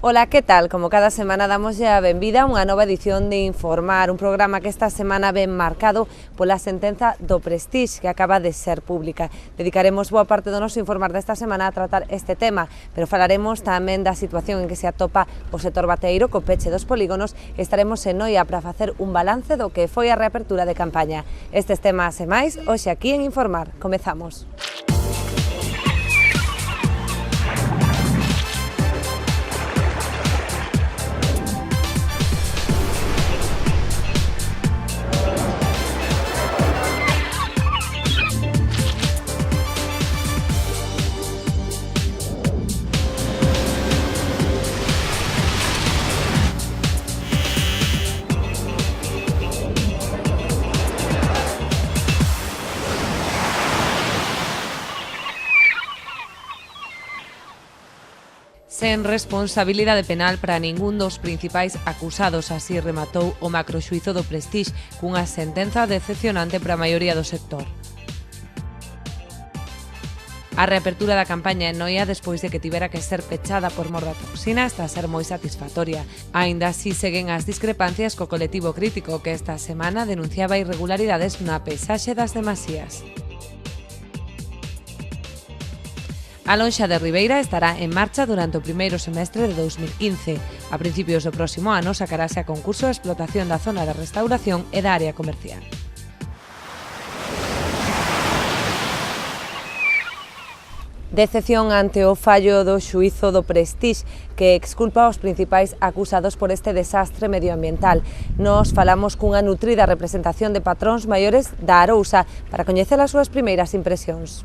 Ola, que tal? Como cada semana damos a benvida a unha nova edición de Informar, un programa que esta semana ven marcado pola sentenza do Prestige que acaba de ser pública. Dedicaremos boa parte do noso Informar desta semana a tratar este tema, pero falaremos tamén da situación en que se atopa o sector bateeiro co peche dos polígonos e estaremos en Noia para facer un balance do que foi a reapertura de campaña. Estes temas e máis, hoxe aquí en Informar. Comezamos. Sen responsabilidade penal para ningún dos principais acusados, así rematou o macroxuízo do Prestige cunha sentenza decepcionante para a maioría do sector. A reapertura da campaña en Noia despois de que tivera que ser pechada por mor da toxina está a ser moi satisfactoria. Aínda así seguen as discrepancias co colectivo crítico que esta semana denunciaba irregularidades na paisaxe das demasías. A lonxa de Ribeira estará en marcha durante o primeiro semestre de 2015. A principios do próximo ano sacarase a concurso a explotación da zona de restauración e da área comercial. Decepción ante o fallo do xuízo do Prestige que exculpa aos principais acusados por este desastre medioambiental. Nos falamos cunha nutrida representación de patróns maiores da Arousa para coñecer as súas primeiras impresións.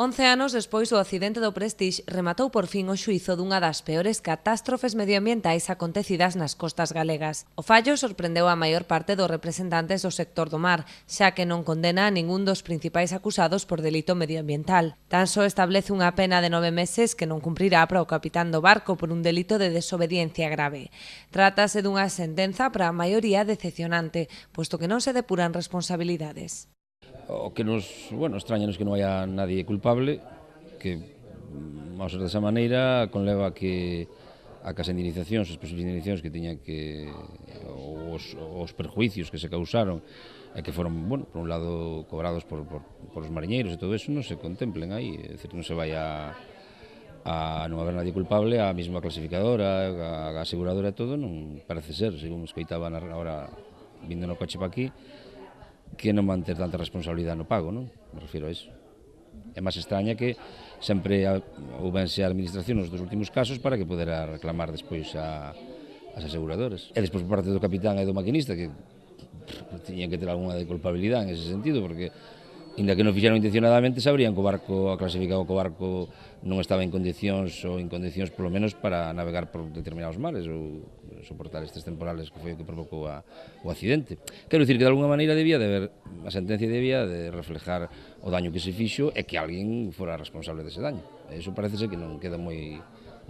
11 anos despois do accidente do Prestige rematou por fin o xuízo dunha das peores catástrofes medioambientais acontecidas nas costas galegas. O fallo sorprendeu a maior parte dos representantes do sector do mar, xa que non condena a ningún dos principais acusados por delito medioambiental. Tan só establece unha pena de 9 meses que non cumprirá para o capitán do barco por un delito de desobediencia grave. Trátase dunha sentenza para a maioría decepcionante, posto que non se depuran responsabilidades. O que nos, extrañanos que non haya nadie culpable, que, vamos a ser desa maneira, conleva a que as indemnizacións, as posibles indemnizacións que tiñan que, os perjuicios que se causaron, e que foron, por un lado, cobrados por os mariñeiros e todo eso, non se contemplen aí, é dicir, non se vai a non haber nadie culpable, a mesma clasificadora, a aseguradora e todo, non parece ser, según escoitaban agora vindo no coche pa aquí, que non van ter tanta responsabilidade no pago, non? Me refiro a iso. É máis extraña que sempre houbense a administración nos dos últimos casos para que podera reclamar despois as aseguradoras. E despois por parte do capitán e do maquinista que tiñan que ter alguna de culpabilidade en ese sentido, porque inda que non fixeron intencionadamente, sabrían que o barco, a clasificado que o barco non estaba en condicións ou en condicións polo menos para navegar por determinados mares ou soportar estes temporales que foi o que provocou o accidente. Quero dicir que de alguna maneira debía de haber, a sentencia debía de reflejar o daño que se fixo e que alguén fora responsable dese daño. Eso parece ser que non queda moi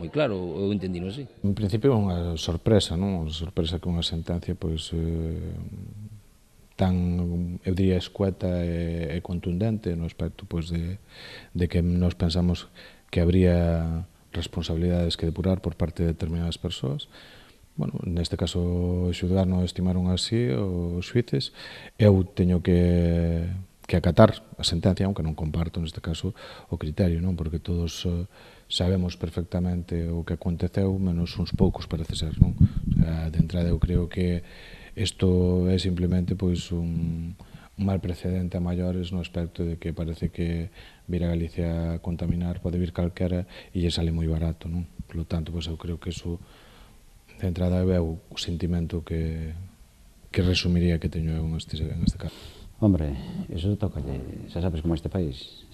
claro, eu entendino así. En principio é unha sorpresa, non? Unha sorpresa que unha sentencia pois tan, eu diría, escueta e contundente no aspecto pois de que nos pensamos que habría responsabilidades que depurar por parte de determinadas persoas. Bueno, neste caso o xudgar non estimaron así os xuíces. Eu teño que acatar a sentencia, aunque non comparto neste caso o criterio, non? Porque todos sabemos perfectamente o que aconteceu, menos uns poucos parece ser, non? O sea, de entrada eu creo que isto é simplemente pois un mal precedente a maiores no aspecto de que parece que vir a Galicia a contaminar pode vir calquera e lle sale moi barato, non? Por lo tanto, pois eu creo que iso de entrada é o sentimento que resumiría que teño eu neste caso. Hombre, eso toca, xa sabes como este país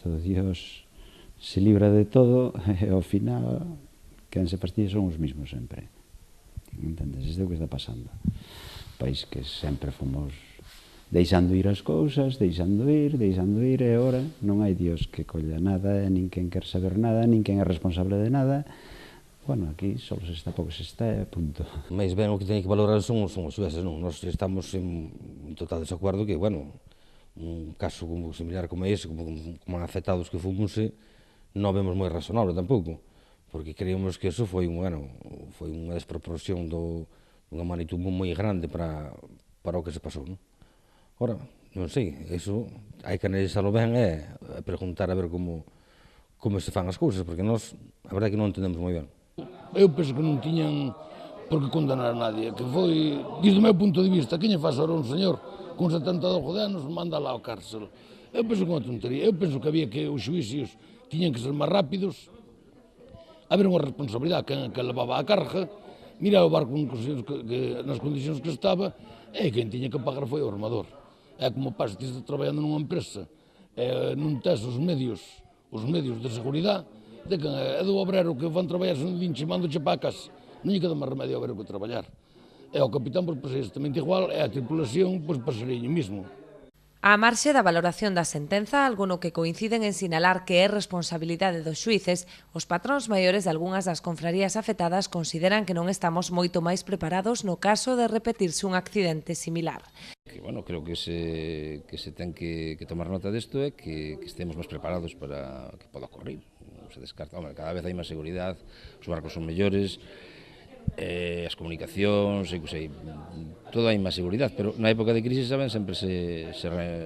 todo Dios se libra de todo e ao final quen se fastidia son os mismos sempre. Entendes? Isto é o que está pasando. País que sempre fomos deixando ir as cousas, deixando ir, e agora non hai Dios que colla nada, nin quen quer saber nada, nin quen é responsable de nada. Bueno, aquí só se está pouco se está, punto. Mais ben o que teñen que valorar son os xueces, non? Nós estamos en total desacuerdo que, un caso similar como ese, como afectados que fomos, non vemos moi razonable tampouco. porque creíamos que eso foi unha desproporción dunha magnitude moi grande para o que se pasou, non? Ora, non sei, eso hai que analizarlo ben e preguntar a ver como se fan as cousas, porque nós, a verdade é que non entendemos moi ben. Eu penso que non tiñan por que condenar a nadie, que foi, desde o meu punto de vista, que lle faz ahora un señor con 72 anos, manda lá ao cárcel. Eu penso que é unha tontería, eu penso que había que os xuízos tiñan que ser máis rápidos, haber unha responsabilidade que levaba a carga, mirar o barco nas condicións que estaba, e quen tiña que pagar foi o armador. É como pasa, ti estás traballando nunha empresa, non tes os medios de seguridade, de que é do obrero que van traballar sen din chamándoche para a casa, non lle queda máis remedio a ver o que traballar. E o capitán, pois, é exactamente igual, e a tripulación, pois, pasaría mismo. Á marxe da valoración da sentenza, algo no que coinciden en sinalar que é responsabilidade dos xuíces, os patróns maiores de algunhas das confrarías afectadas consideran que non estamos moito máis preparados no caso de repetirse un accidente similar. Que, bueno, creo que se ten que tomar nota desto é que estemos máis preparados para que poda ocurrir. Non se descarta, hombre, cada vez hai máis seguridade, os barcos son mellores, as comunicacións, sei, todo hai máis seguridade, pero na época de crise, saben, sempre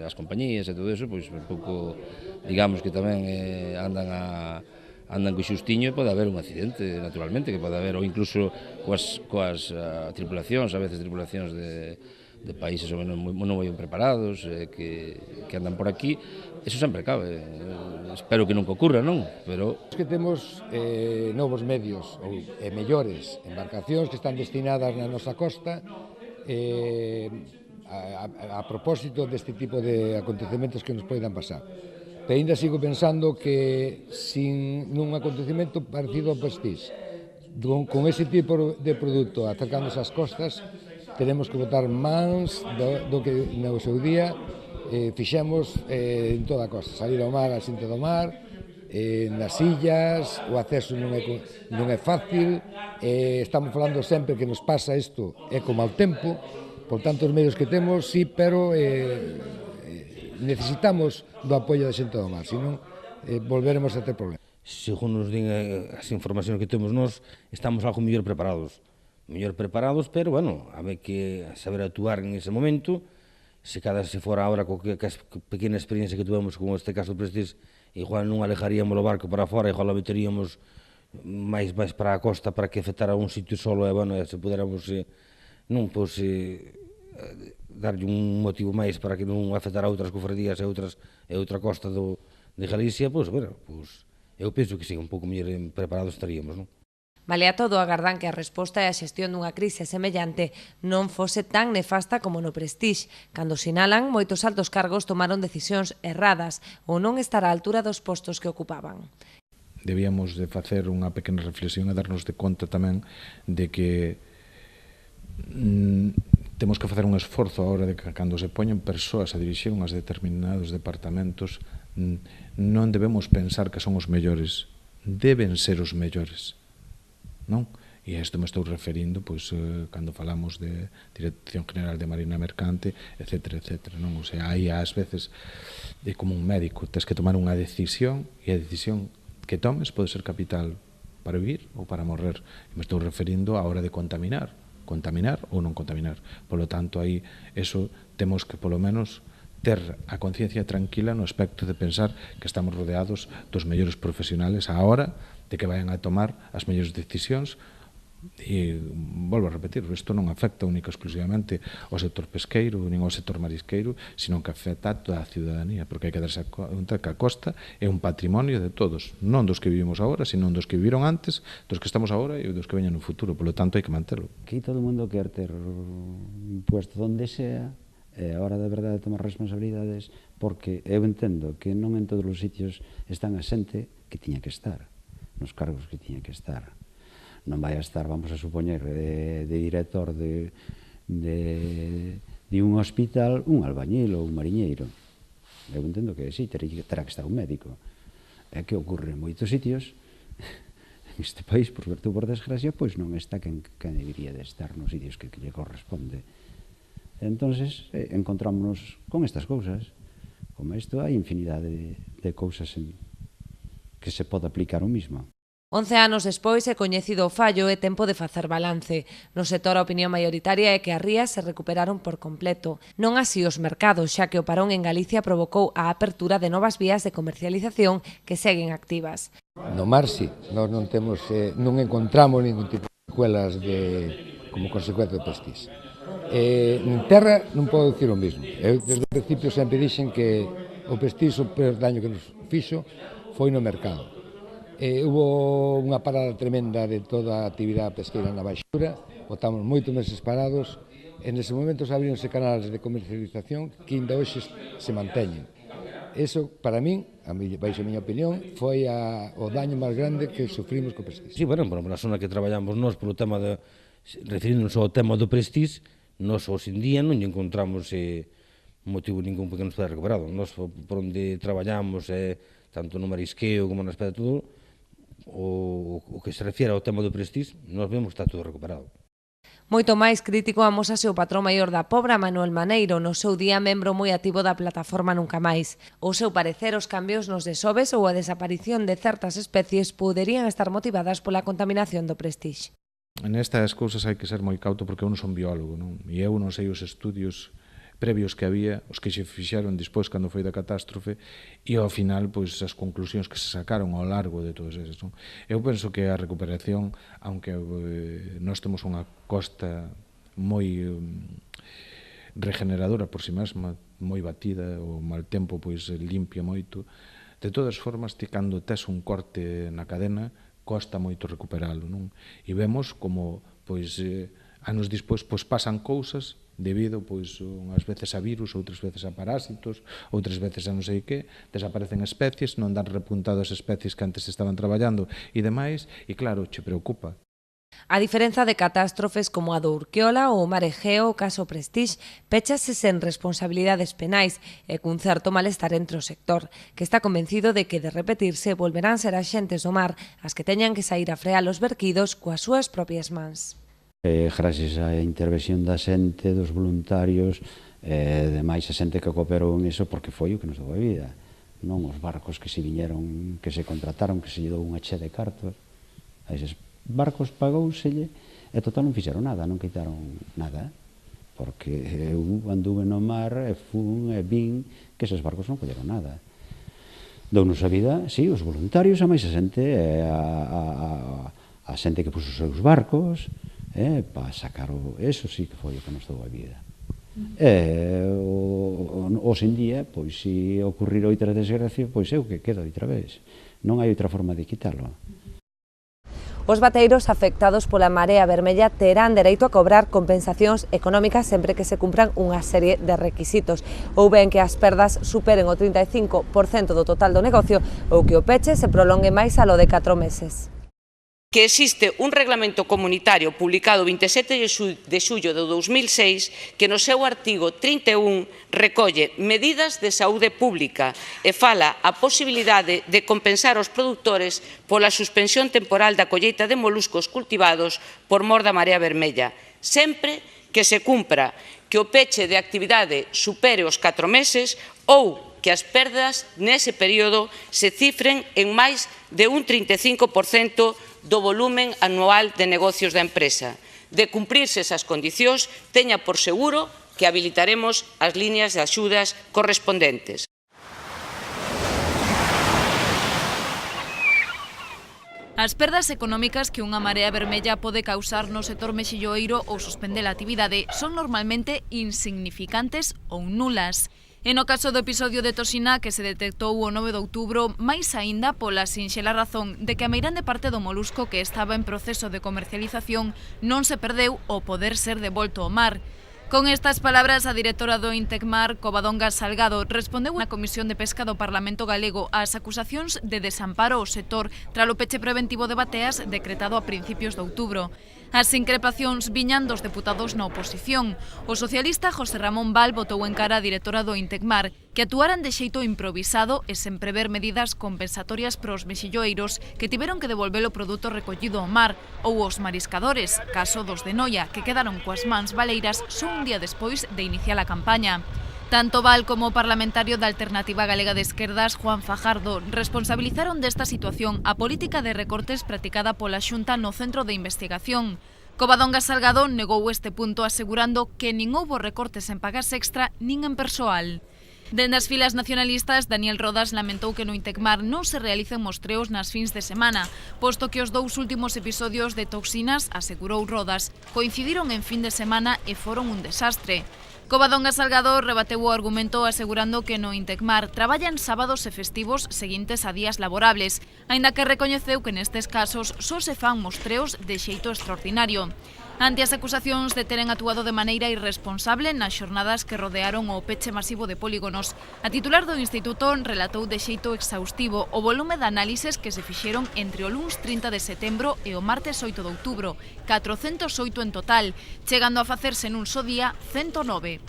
as compañías e todo eso, pois un pouco, digamos que tamén andan co xustiño e pode haber un accidente, naturalmente, que pode haber, ou incluso coas tripulacións, a veces tripulacións de países non moi ben preparados, que andan por aquí, eso sempre cabe. Espero que nunca ocurra, non? Pero que temos novos medios ou mellores embarcacións que están destinadas na nosa costa a propósito deste tipo de acontecementos que nos poidan pasar. Pero ainda sigo pensando que sin nun acontecemento parecido ao Prestige, con ese tipo de produto acercándose ás costas, teremos que botar mans do que no seu día fixemos en toda a costa, salir ao mar, asinte do mar, nas illas, o acceso non é fácil, estamos falando sempre que nos pasa isto, é como ao tempo, por tanto os medios que temos, sí, pero necesitamos do apoio da xente do mar, senón volveremos a ter problemas. Segundo nos din as informacións que temos nós, estamos algo mellor preparados, pero, bueno, hai que saber actuar en ese momento. Se fora agora co pequena experiencia que tuvemos con este caso do Prestige, igual non alejaríamos o barco para fora, igual o meteríamos máis para a costa para que afectara un sitio solo, e, bueno, se puderamos darlle un motivo máis para que non afectara outras cofradías e outra costa de Galicia, pois, bueno, eu penso que sí, un pouco mellor preparados estaríamos, non? Malea todo, agardan que a resposta e a xestión dunha crise semellante non fose tan nefasta como no Prestige, cando sinalan moitos altos cargos tomaron decisións erradas ou non estar á altura dos postos que ocupaban. Debíamos de facer unha pequena reflexión e darnos de conta tamén de que temos que facer un esforzo a hora de que cando se poñen persoas a dirixir unhas determinados departamentos non debemos pensar que son os mellores, deben ser os mellores, non? E a isto me estou referindo pois, cando falamos de Dirección General de Marina Mercante, etc. Non? O sea, aí ás veces é como un médico, tens que tomar unha decisión e a decisión que tomes pode ser capital para vivir ou para morrer. E me estou referindo á hora de contaminar ou non contaminar. Por lo tanto, aí eso temos que polo menos ter a conciencia tranquila no aspecto de pensar que estamos rodeados dos mellores profesionales á hora de que vayan a tomar as mellores decisións. E volvo a repetir, isto non afecta única exclusivamente ao sector pesqueiro nin ao sector marisqueiro, sino que afecta a toda a ciudadanía, porque hai que darse conta que a costa é un patrimonio de todos, non dos que vivimos agora, sino dos que viviron antes, dos que estamos agora e dos que veñan no futuro, polo tanto hai que manterlo. Aquí todo o mundo quer ter un puesto donde sea, e a hora de verdade de tomar responsabilidades, porque eu entendo que non en todos os sitios están a xente que tiña que estar, nos cargos que tiña que estar. Non vai a estar, vamos a supoñer, de director de un hospital un albañil ou un mariñeiro. Eu entendo que sí, terá que estar un médico. É que ocorre en moitos sitios, en este país, por vertu por desgracia, pois non está quen debería de estar nos sitios que lle corresponde. Entonces, encontrámonos con estas cousas. Como isto, hai infinidade de cousas que se pode aplicar o mismo. 11 anos despois é coñecido o fallo e tempo de facer balance. No sector a opinión maioritaria é que as rías se recuperaron por completo. Non así os mercados, xa que o parón en Galicia provocou a apertura de novas vías de comercialización que seguen activas. No mar, sí, nós non encontramos ningún tipo de secuelas como consecuencia do Prestige. En terra non podo dicir o mesmo. Eu desde o principio sempre dixen que o Prestige, o peor daño que nos fixo foi no mercado. Hubo unha parada tremenda de toda a actividade pesqueira na baixura, botamos moitos meses parados, e nese momento abríronse canales de comercialización que ainda hoxe se manteñen. Eso, para min, baixo a miña opinión, foi o daño máis grande que sufrimos co Prestige. Sí, bueno, na zona que traballamos nós, polo tema de, referíndonos ao tema do Prestige, nós hoxe en día non encontramos motivo ningún porque non está recuperado. Nós, por onde traballamos, tanto no marisqueo como no aspecto todo, o que se refiere ao tema do Prestige, nós vemos que está todo recuperado. Moito máis crítico amosase o patrón maior da Pobra, Manuel Maneiro, no seu día membro moi activo da plataforma Nunca Máis. O seu parecer, os cambios nos desoves ou a desaparición de certas especies poderían estar motivadas pola contaminación do Prestige. Nestas cousas hai que ser moi cauto porque eu non son biólogo, non? E eu non sei os estudios previos que había, os que se fixaron despois cando foi da catástrofe, e ao final, pois, as conclusións que se sacaron ao largo de todos eses. Non? Eu penso que a recuperación, aunque nós temos unha costa moi regeneradora por si mesma, moi batida, o mal tempo pois limpia moito, de todas formas, cando tes un corte na cadena, costa moito recuperalo, non? E vemos como, pois, anos despois, pois, pasan cousas debido, pois, unhas veces a virus, outras veces a parásitos, outras veces a non sei que, desaparecen especies, non dan repuntado as especies que antes estaban traballando e demais, e claro, che preocupa. A diferenza de catástrofes como a do Urquiola ou o Mar Egeo, o caso Prestige, péchase sen responsabilidades penais e cun certo malestar entre o sector, que está convencido de que, de repetirse, volverán ser as xentes do mar as que teñan que sair a frear os verquidos coas súas propias mans. Gracias á intervención da xente, dos voluntarios, demais a xente que cooperou en iso, porque foi o que nos deu a vida. Non os barcos que se viñeron, que se contrataron, que se lle dou unha che de cartos. A eses barcos pagouselle e total non fixeron nada, non quitaron nada. Porque eu anduve no mar e fun e vin que eses barcos non colleron nada. Dounos a vida, sí, os voluntarios, a máis a xente, a xente que puso os seus barcos, para sacar eso sí que foi o que nos dou a vida. Hoxe en día, pois, se ocurrir outra desgracia, pois é o que queda outra vez. Non hai outra forma de quitalo. Os bateiros afectados pola Marea Vermella terán dereito a cobrar compensacións económicas sempre que se cumpran unha serie de requisitos, ou ben que as perdas superen o 35% do total do negocio ou que o peche se prolongue máis alo de 4 meses. Que existe un reglamento comunitario publicado o 27 de xullo de 2006 que no seu artigo 31 recolle medidas de saúde pública e fala a posibilidade de compensar os produtores pola suspensión temporal da colleita de moluscos cultivados por mor da Marea Vermella, sempre que se cumpra que o peche de actividade supere os 4 meses ou que as perdas nese período se cifren en máis de un 35% do volumen anual de negocios da empresa. De cumprirse esas condicións, teña por seguro que habilitaremos as líneas de axudas correspondentes. As perdas económicas que unha marea vermella pode causar no sector mexilloeiro ou suspender a actividade son normalmente insignificantes ou nulas. E no caso do episodio de toxina que se detectou o 9 de outubro, máis aínda pola sinxela razón de que a meirande parte do molusco que estaba en proceso de comercialización non se perdeu ou poder ser devolto ao mar. Con estas palabras, a directora do Intecmar, Covadonga Salgado, respondeu na Comisión de Pesca do Parlamento Galego ás acusacións de desamparo ao sector tras o peche preventivo de bateas decretado a principios de outubro. As increpacións viñan dos deputados na oposición. O socialista José Ramón Val botou en cara a directora do Intecmar que actuaran de xeito improvisado e sen prever medidas compensatorias para os mexilloeiros que tiveron que devolver o produto recollido ao mar ou os mariscadores, caso dos de Noia, que quedaron coas mans baleiras só un día despois de iniciar a campaña. Tanto Val como o parlamentario da Alternativa Galega de Esquerdas, Juan Fajardo, responsabilizaron desta situación a política de recortes practicada pola Xunta no Centro de Investigación. Covadonga Salgado negou este punto asegurando que nin houbo recortes en pagas extra nin en persoal. Dende as filas nacionalistas, Daniel Rodas lamentou que no Intecmar non se realicen mostreos nas fins de semana, posto que os 2 últimos episodios de toxinas, asegurou Rodas, coincidiron en fin de semana e foron un desastre. Covadonga Salgado rebateu o argumento asegurando que no Intecmar traballan sábados e festivos seguintes a días laborables, aínda que recoñeceu que nestes casos só se fan mostreos de xeito extraordinario. Ante as acusacións de teren actuado de maneira irresponsable nas xornadas que rodearon o peche masivo de polígonos, a titular do Instituto relatou de xeito exhaustivo o volume de análises que se fixeron entre o luns 30 de setembro e o martes 8 de outubro, 408 en total, chegando a facerse nun só día 109.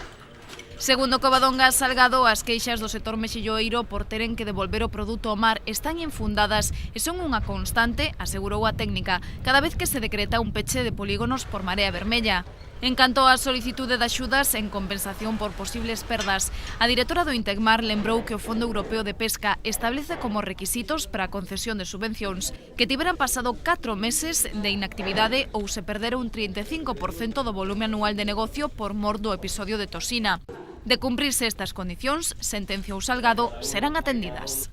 Segundo Covadonga Salgado, as queixas do sector mexilloeiro por teren que devolver o produto ao mar están infundadas e son unha constante, asegurou a técnica, cada vez que se decreta un peche de polígonos por marea vermella. En canto á solicitude de axudas en compensación por posibles perdas, a directora do Intecmar lembrou que o Fondo Europeo de Pesca establece como requisitos para a concesión de subvencións que tiveran pasado 4 meses de inactividade ou se perdera un 35% do volume anual de negocio por mor do episodio de toxina. De cumprirse estas condicións, sentenciou Salgado, serán atendidas.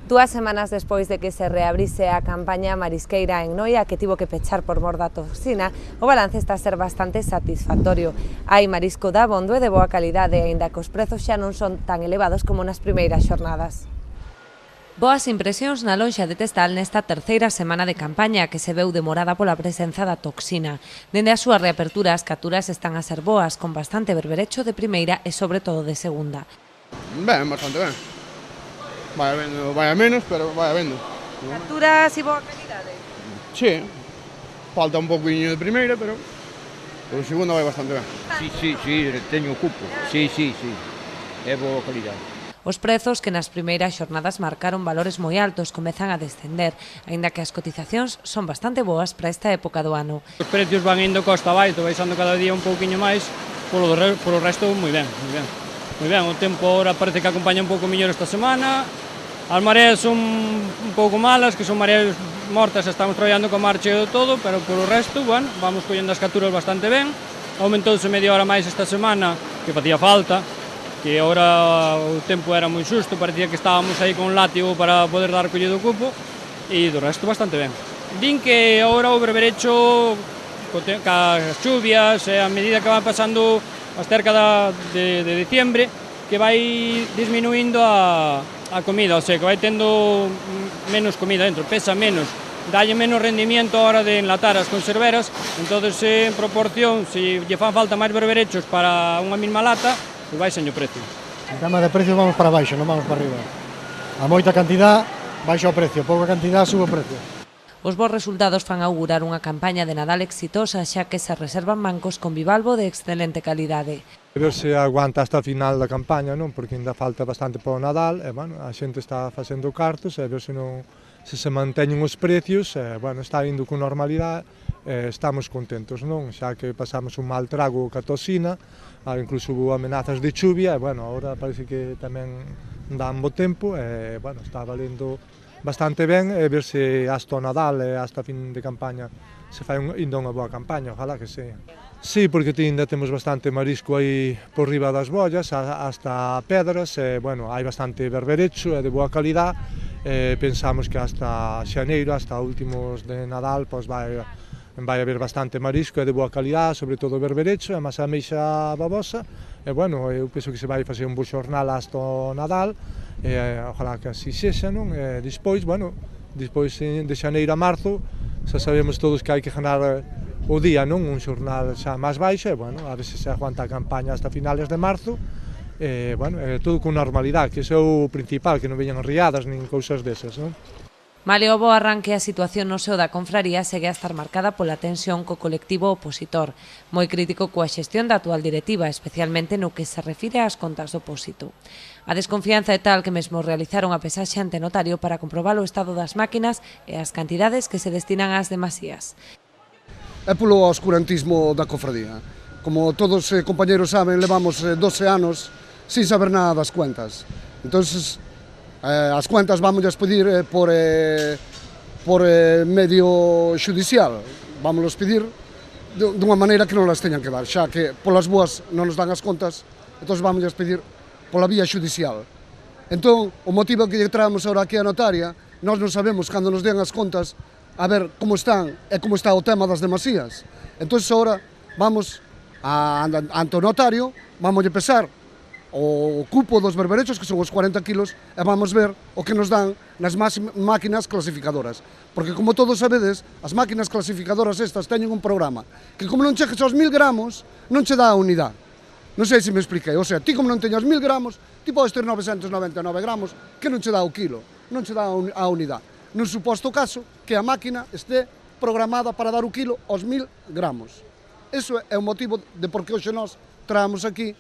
2 semanas despois de que se reabrise a campaña marisqueira en Noia, que tivo que pechar por mor da toxina, o balance está a ser bastante satisfactorio. Hai marisco de abondo e de boa calidade, aínda que os prezos xa non son tan elevados como nas primeiras xornadas. Boas impresións na lonxa de Testal nesta terceira semana de campaña que se veu demorada pola presenza da toxina. Dende a súa reapertura as capturas están a ser boas, con bastante berberecho de primeira e sobre todo de segunda. Ben, bastante ben. Vai vendo, vai a menos, pero vai a vendo. Capturas e boa calidade? Sí, falta un poquinho de primeira, pero o segunda vai bastante ben. Sí, teño cupo, sí, é boa calidade. Os prezos que nas primeiras xornadas marcaron valores moi altos comezan a descender, aínda que as cotizacións son bastante boas para esta época do ano. Os precios van indo costa abaixo, baixando cada día un pouquiño máis, polo resto moi ben. Moi ben, o tempo agora parece que acompaña un pouco mellor esta semana, as mareas son un pouco malas, que son mareas mortas, estamos traballando con mar cheo de todo, pero polo resto, bueno, vamos collendo as capturas bastante ben, aumentouse media hora máis esta semana, que facía falta, que agora o tempo era moi xusto, parecía que estábamos aí con látigo para poder dar collido o cupo, e do resto bastante ben. Din que agora o berberecho, cas chuvias, a medida que van pasando as cerca de diciembre, que vai disminuindo a comida, o sea, que vai tendo menos comida dentro, pesa menos, dalle menos rendimiento a hora de enlatar as conserveras, entonces en proporción, se lle fan falta máis berberechos para unha mesma lata, e baixan o precio. En tema de precio vamos para baixo, non vamos para arriba. A moita cantidad baixa o precio, pouca cantidad sube o precio. Os bons resultados fan augurar unha campaña de Nadal exitosa, xa que se reservan bancos con bivalvo de excelente calidade. A ver se aguanta hasta o final da campaña, non? Porque ainda falta bastante para o Nadal, e, bueno, a xente está facendo cartos, e a ver se non se manteñen os precios, bueno, está indo con normalidade, estamos contentos, non? Xa que pasamos un mal trago ca toxina, incluso hubo amenazas de chuvia, e, bueno, agora parece que tamén dan bo tempo, e, bueno, está valendo bastante ben, e ver se hasta o Nadal e hasta a fin de campaña se fai ainda unha boa campaña, ojalá que sea. Sí, porque ainda temos bastante marisco aí por riba das bollas, hasta pedras, e, bueno, hai bastante berberecho e de boa calidad, pensamos que hasta xaneiro, hasta últimos de Nadal, pois vai haber bastante marisco e de boa calidad, sobre todo berberecho e máis a meixa babosa, e, bueno, eu penso que se vai facer un bo xornal hasta o Nadal, e ojalá que así sexa, non? E despois, bueno, despois de xaneiro a marzo, xa sabemos todos que hai que ganar o día, non? Un xornal xa máis baixo, e, bueno, a ver se aguanta a campaña hasta finales de marzo, e, bueno, todo con normalidade, que iso é o principal, que non veñan riadas nin cousas desas, non? Malia o bo arranque, a situación no seo da confraría segue a estar marcada pola tensión co colectivo opositor, moi crítico coa xestión da actual directiva, especialmente no que se refire ás contas do pósito. A desconfianza é tal que mesmo realizaron a pesaxe ante notario para comprobar o estado das máquinas e as cantidades que se destinan ás demasías. É polo oscurantismo da cofradía. como todos os compañeros saben, levamos 12 anos sin saber nada das cuentas. Entonces, as cuentas vamos a pedir por medio judicial. Vamos a pedir dunha maneira que non las teñan que dar, xa que polas boas non nos dan as contas, entón vamos a pedir pola vía judicial. Entón, o motivo que traemos ahora aquí a notaria, nós non sabemos cando nos den as contas a ver como están e como está o tema das demasías. Entón, ahora vamos ante o notario, vamos a pesar o cupo dos berberechos, que son os 40 kilos, e vamos ver o que nos dan nas máquinas clasificadoras. Porque, como todos sabedes, as máquinas clasificadoras estas teñen un programa que, como non cheques aos 1000 gramos, non che dá a unidade. Non sei se me expliquei. O sea, ti como non teñas 1000 gramos, ti podes ter 999 gramos que non che dá o kilo, non che dá a unidade. Nun suposto caso que a máquina este programada para dar o kilo aos 1000 gramos. Eso é o motivo de por que hoxe nós traemos aquí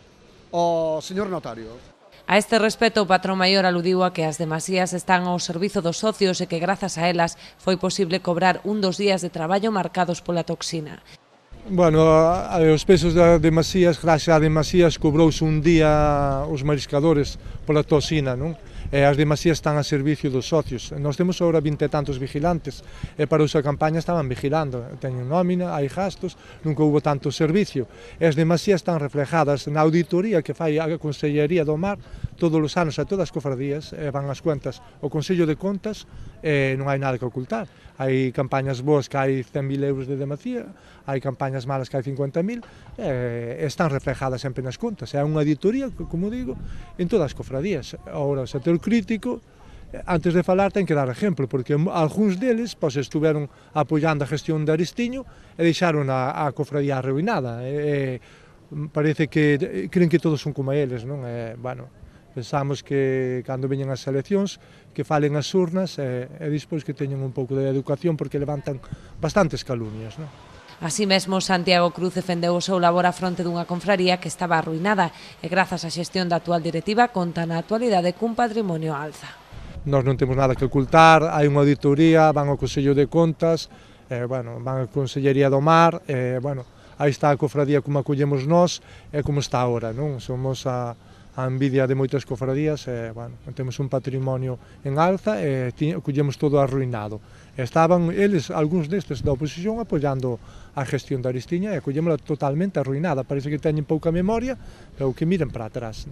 ao señor notario. A este respecto, o patrón maior aludiu a que as demasías están ao servizo dos socios e que grazas a elas foi posible cobrar un dos días de traballo marcados pola toxina. Bueno, os pesos das demasías, gracias a demasías, cobrouse un día os mariscadores pola toxina, non? E as demasías están a servicio dos socios. Nós temos agora 20 e tantos vigilantes, e para esa campaña estaban vigilando. Teñen nómina, hai gastos, nunca houve tanto servicio. E as demasías están reflejadas na auditoría que fai a Consellería do Mar todos os anos a todas as cofradías, e van as cuentas ao Consello de Contas, e non hai nada que ocultar. Hai campañas boas que hai 100.000 euros de demasía, hai campañas malas que hai 50.000, e están reflejadas sempre nas contas. É unha auditoría, como digo, en todas as cofradías. Agora, o sector crítico, antes de falar, ten que dar exemplo, porque algúns deles estuveron apoiando a gestión de Aristiño e deixaron a cofradía arruinada. Parece que creen que todos son como eles, non? Bueno, pensamos que cando veñen as eleccións que falen as urnas e despois que teñen un pouco de educación, porque levantan bastantes calumnias, non? Así mesmo, Santiago Cruz defendeu o seu labor a fronte dunha confraría que estaba arruinada e grazas á xestión da actual directiva conta na actualidade cun patrimonio á alza. Nós non temos nada que ocultar, hai unha auditoría, van ao Consello de Contas, van á Consellería do Mar, aí está a cofradía como acollemos nós e como está agora, non? Somos a envidia de moitas cofradías, temos un patrimonio en alza e collemos todo arruinado. Estaban eles, algúns destes da oposición, apoiando a gestión da Aristiña e collémola totalmente arruinada. Parece que teñen pouca memoria, pero que miren para atrás.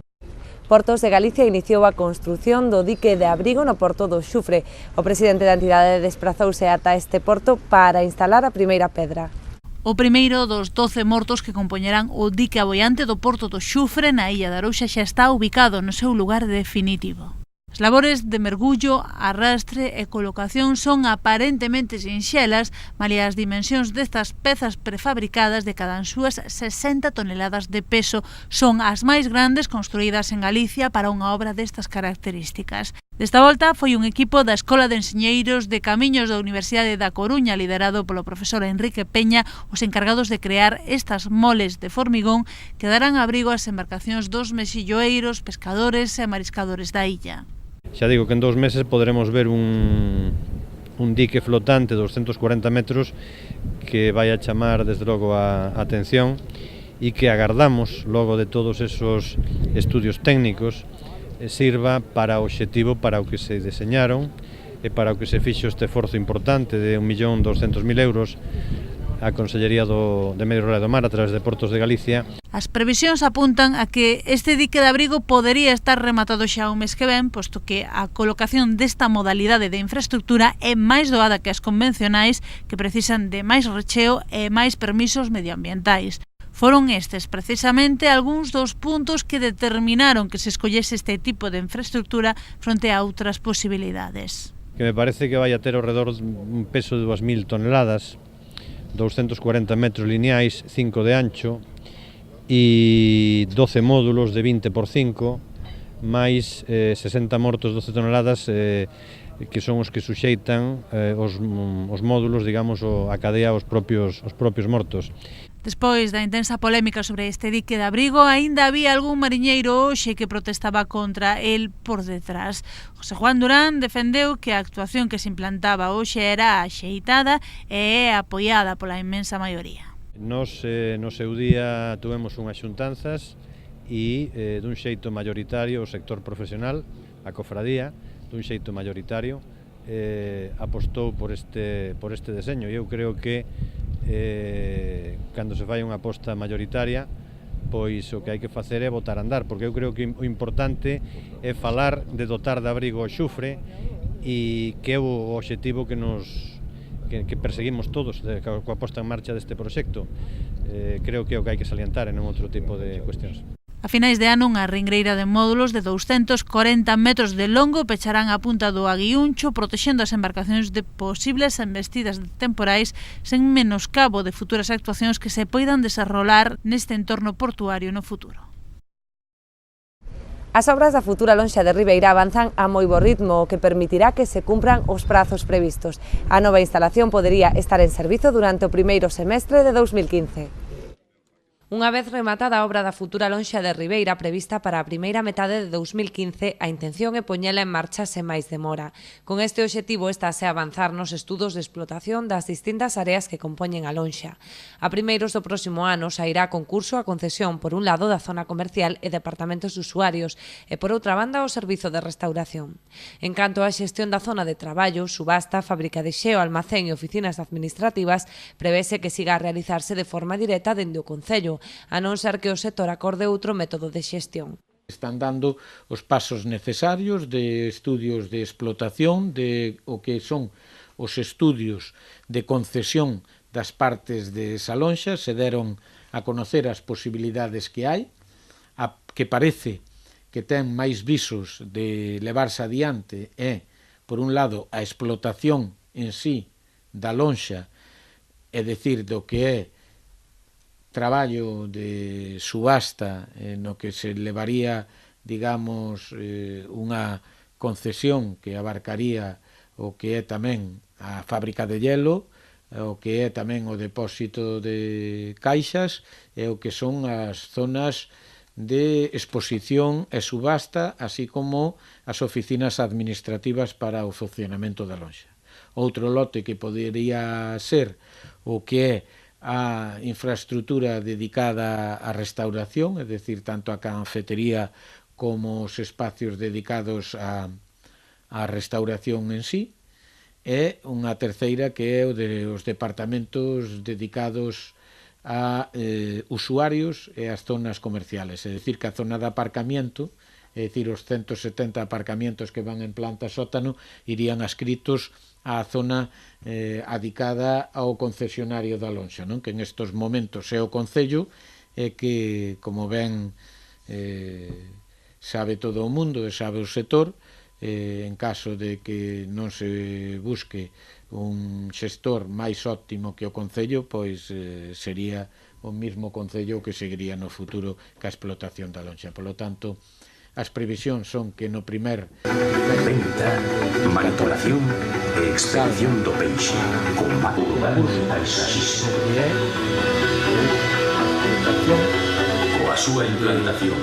Portos de Galicia iniciou a construción do dique de abrigo no Porto do Xufre. O presidente da entidade desprazouse ata este porto para instalar a primeira pedra. O primeiro dos 12 mortos que compoñerán o dique aboiante do Porto do Xufre na Illa de Arousa xa está ubicado no seu lugar definitivo. As labores de mergullo, arrastre e colocación son aparentemente sinxelas, malia as dimensións destas pezas prefabricadas de cada súas 60 toneladas de peso. Son as máis grandes construídas en Galicia para unha obra destas características. Desta volta foi un equipo da Escola de Enxeñeiros de Camiños da Universidade da Coruña, liderado polo profesor Enrique Peña, os encargados de crear estas moles de formigón que darán abrigo ás embarcacións dos mexilloeiros, pescadores e mariscadores da illa. Xa digo que en 2 meses poderemos ver un dique flotante de 240 metros que vai a chamar desde logo a atención e que agardamos logo de todos esos estudios técnicos sirva para o obxectivo para o que se deseñaron e para o que se fixo este esforzo importante de 1.200.000 euros a Consellería de Medio Rural e do Mar a través de Portos de Galicia. As previsións apuntan a que este dique de abrigo podería estar rematado xa o mes que ven, posto que a colocación desta modalidade de infraestructura é máis doada que as convencionais, que precisan de máis recheo e máis permisos medioambientais. Foron estes, precisamente, algúns dos puntos que determinaron que se escollese este tipo de infraestructura fronte a outras posibilidades. Que me parece que vai a ter ao redor un peso de 2.000 toneladas, 240 metros lineais, 5 de ancho e 12 módulos de 20 por 5, máis 60 mortos, 12 toneladas, que son os que suxeitan os módulos, digamos, a cadea aos propios mortos. Despois da intensa polémica sobre este dique de abrigo, aínda había algún mariñeiro hoxe que protestaba contra el por detrás. José Juan Durán defendeu que a actuación que se implantaba hoxe era axeitada e é apoiada pola inmensa maioría. Nos, no seu día, tuvemos unhas xuntanzas e dun xeito mayoritario o sector profesional, a cofradía, dun xeito mayoritario, apostou por este deseño. E eu creo que cando se fai unha aposta mayoritaria, pois o que hai que facer é botar a andar, porque eu creo que o importante é falar de dotar de abrigo o xufre, e que é o obxectivo que perseguimos todos coa posta en marcha deste proxecto. Creo que é o que hai que salientar e non outro tipo de cuestións. A finais de ano, unha ringreira de módulos de 240 metros de longo pecharán a punta do Aguiuncho, protexendo as embarcacións de posibles embestidas de temporais, sen menoscabo de futuras actuacións que se poidan desarrolar neste entorno portuario no futuro. As obras da futura lonxa de Ribeira avanzan a moi bo ritmo, o que permitirá que se cumpran os prazos previstos. A nova instalación podería estar en servizo durante o primeiro semestre de 2015. Unha vez rematada a obra da futura lonxa de Ribeira prevista para a primeira metade de 2015, a intención é poñela en marcha sen máis demora. Con este obxectivo estase a avanzar nos estudos de explotación das distintas áreas que compoñen a lonxa. A primeiros do próximo ano sairá a concurso a concesión por un lado da zona comercial e departamentos de usuarios e por outra banda o servizo de restauración. En canto á xestión da zona de traballo, subasta, fábrica de xeo, almacén e oficinas administrativas, prevese que siga a realizarse de forma directa dende o Concello, a non ser que o sector acorde outro método de xestión. Están dando os pasos necesarios de estudios de explotación, de o que son os estudios de concesión das partes de esa lonxa, se deron a conocer as posibilidades que hai, que parece que ten máis visos de levarse adiante é, por un lado, a explotación en sí da lonxa, é dicir, do que é traballo de subasta no que se levaría, digamos, unha concesión que abarcaría o que é tamén a fábrica de hielo, o que é tamén o depósito de caixas e o que son as zonas de exposición e subasta, así como as oficinas administrativas para o funcionamento da lonxa. Outro lote que podería ser o que é a infraestructura dedicada á restauración, é dicir, tanto a cafetería como os espacios dedicados á restauración en sí, e unha terceira que é o de os departamentos dedicados a usuarios e as zonas comerciales, é dicir, que a zona de aparcamiento, é dicir, os 170 aparcamientos que van en planta sótano, irían adscritos á zona adicada ao concesionario da lonxa, non? Que en estes momentos é o Concello, e que, como ben sabe todo o mundo e sabe o sector, en caso de que non se busque un xestor máis óptimo que o Concello, pois sería o mesmo Concello que seguiría no futuro ca explotación da lonxa. Por lo tanto, as previsións son que no primer venta, manipulación e expedición do peixe con urbano paisaxista. Coa súa implantación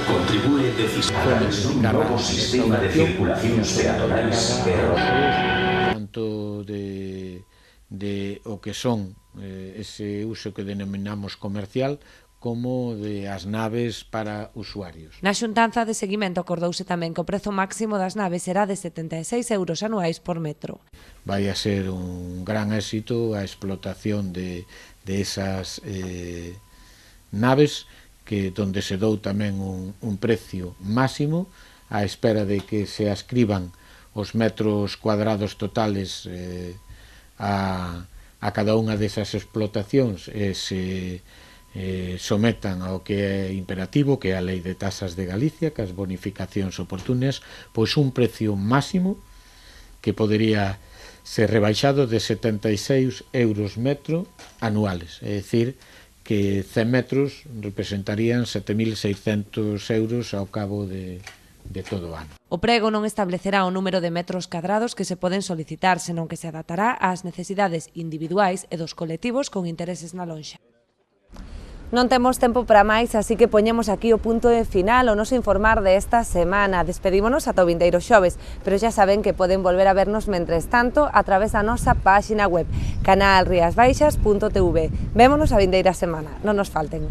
contribúe decisivamente un novo sistema de circulacións peatonais e tanto de o que son ese uso que denominamos comercial, como de as naves para usuarios. Na xuntanza de seguimento acordouse tamén que o prezo máximo das naves será de 76 euros anuais por metro. Vai a ser un gran éxito a explotación de esas naves, que donde se dou tamén un precio máximo, á espera de que se ascriban os metros cuadrados totales a cada unha desas explotacións e se sometan ao que é imperativo, que é a Lei de Tasas de Galicia, que as bonificacións oportunas, pois un precio máximo que podería ser rebaixado de 76 euros metro anuales, é dicir, que 100 metros representarían 7.600 euros ao cabo de todo o ano. O prego non establecerá o número de metros cadrados que se poden solicitar, senón que se adaptará ás necesidades individuais e dos colectivos con intereses na lonxa. Non temos tempo para máis, así que poñemos aquí o punto de final o noso informar de esta semana. Despedímonos ata o vindeiro xoves, pero xa saben que poden volver a vernos mentres tanto a través da nosa páxina web canalriasbaixas.tv. Vémonos a vindeira semana, non nos falten.